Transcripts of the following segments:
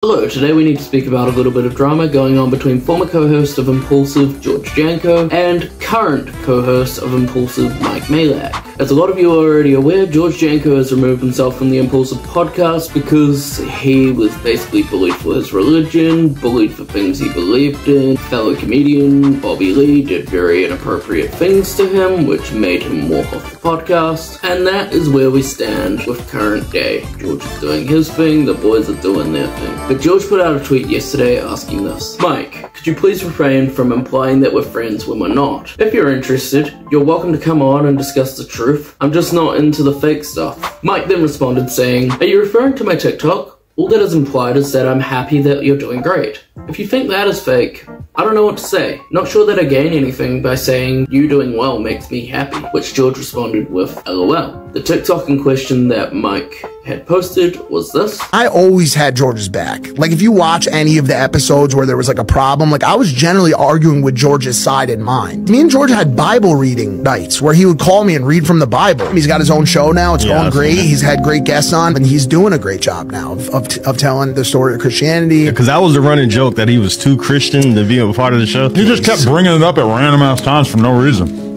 Hello, today we need to speak about a little bit of drama going on between former co-host of Impulsive, George Janko, and current co-host of Impulsive, Mike Majlak. As a lot of you are already aware, George Janko has removed himself from the Impulsive podcast because he was basically bullied for his religion, bullied for things he believed in. Fellow comedian Bobby Lee did very inappropriate things to him, which made him walk off the podcast, and that is where we stand with current day. George is doing his thing, the boys are doing their thing. But George put out a tweet yesterday asking this: Mike, could you please refrain from implying that we're friends when we're not? If you're interested, you're welcome to come on and discuss the truth. I'm just not into the fake stuff. Mike then responded saying, are you referring to my TikTok? All that is implied is that I'm happy that you're doing great. If you think that is fake, I don't know what to say. Not sure that I gain anything by saying you doing well makes me happy, which George responded with LOL. The TikTok in question that Mike had posted was this. I always had George's back. Like, if you watch any of the episodes where there was like a problem, like I was generally arguing with George's side in mind. Me and George had Bible reading nights where he would call me and read from the Bible. He's got his own show now. It's going great. He's had great guests on, and he's doing a great job now of telling the story of Christianity. Because that was the running joke that he was too Christian to be a part of the show. He just kept bringing it up at random ass times for no reason.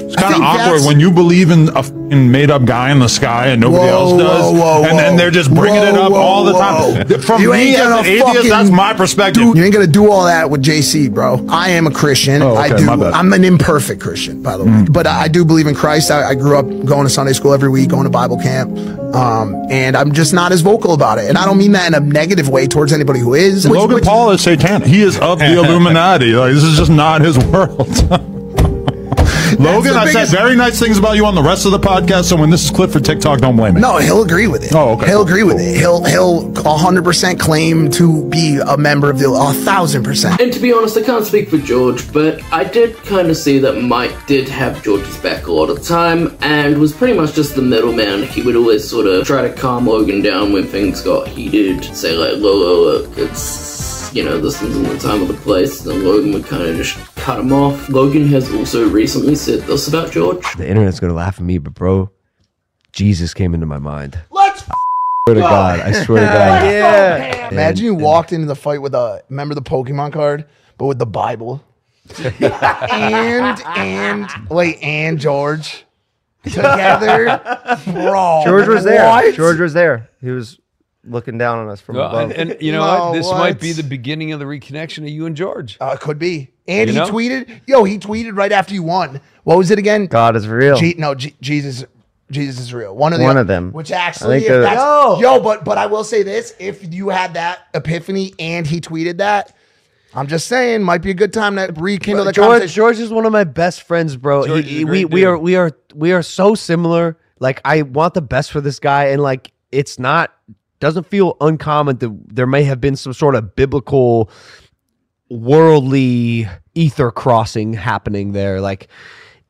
It's kind of awkward when you believe in a made-up guy in the sky and nobody else does, and then they're just bringing it up all the time. From me as an atheist, that's my perspective. You ain't gonna do all that with JC, bro. I am a Christian. Oh, okay, my bad. I'm an imperfect Christian, by the way. But I do believe in Christ. I grew up going to Sunday school every week, going to Bible camp, and I'm just not as vocal about it. And I don't mean that in a negative way towards anybody who is. Logan Paul is satanic. He is of the Illuminati. Like, this is just not his world. Logan, I said very nice things about you on the rest of the podcast, so when this is clipped for TikTok, don't blame me. No, he'll agree with it. Oh, okay. He'll agree with it. He'll 100% claim to be a member of the 1,000%. And to be honest, I can't speak for George, but I did kind of see that Mike did have George's back a lot of the time, and was pretty much just the middleman. He would always sort of try to calm Logan down when things got heated, say like, look, it's, you know, this isn't the time or the place, and Logan would kind of just cut him off. Logan has also recently said this about George. The internet's gonna laugh at me, but bro, Jesus came into my mind. Let's swear to God, I swear to God. Yeah. Imagine you walked into the fight with remember the Pokemon card, but with the Bible. and George together, bro. George was there. What? George was there. He was looking down on us from above. And you know what? This might be the beginning of the reconnection of you and George. Could be. And he tweeted right after you won. What was it again? God is real. Jesus is real. One of them. Which actually, but I will say this: if you had that epiphany and he tweeted that, I'm just saying, might be a good time to rekindle the conversation. George is one of my best friends, bro. We are so similar. Like, I want the best for this guy, and like, it's not. Doesn't feel uncommon that there may have been some sort of biblical, worldly ether crossing happening there. Like,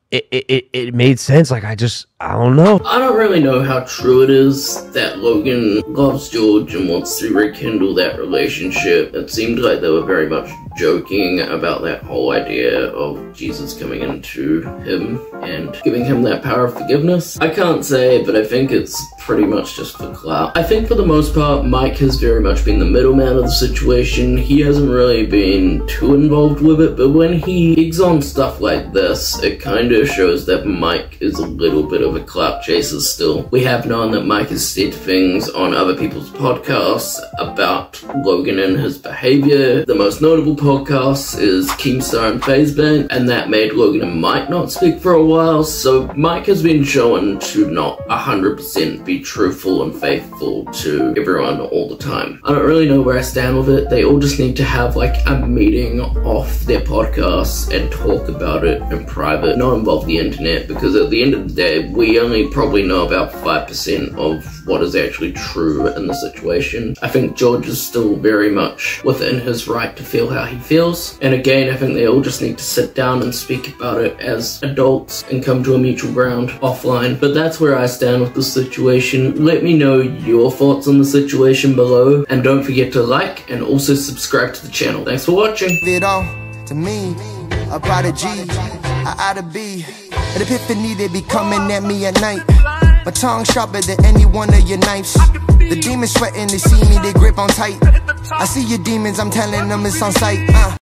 it made sense. Like, I don't know. I don't really know how true it is that Logan loves George and wants to rekindle that relationship. It seemed like they were very much joking about that whole idea of Jesus coming into him and giving him that power of forgiveness. I can't say, but I think it's pretty much just for clout. I think for the most part, Mike has very much been the middleman of the situation. He hasn't really been too involved with it, but when he digs on stuff like this, it kind of shows that Mike is a little bit of a clout chaser still. We have known that Mike has said things on other people's podcasts about Logan and his behavior. The most notable podcast is Keemstar and FaZe, and that made Logan and Mike not speak for a while, so Mike has been shown to not 100% be truthful and faithful to everyone all the time. I don't really know where I stand with it. They all just need to have like a meeting off their podcasts and talk about it in private, not involve the internet, because at the end of the day, we only probably know about 5% of what is actually true in the situation. I think George is still very much within his right to feel how he feels, and again, I think they all just need to sit down and speak about it as adults and come to a mutual ground offline. But that's where I stand with the situation. Let me know your thoughts on the situation below, and don't forget to like and also subscribe to the channel. Thanks for watching. To me, a prodigy, I oughta be an epiphany. They be coming at me at night. My tongue sharper than any one of your knives. The demons sweating, they see me, they grip on tight. I see your demons, I'm telling them it's on sight.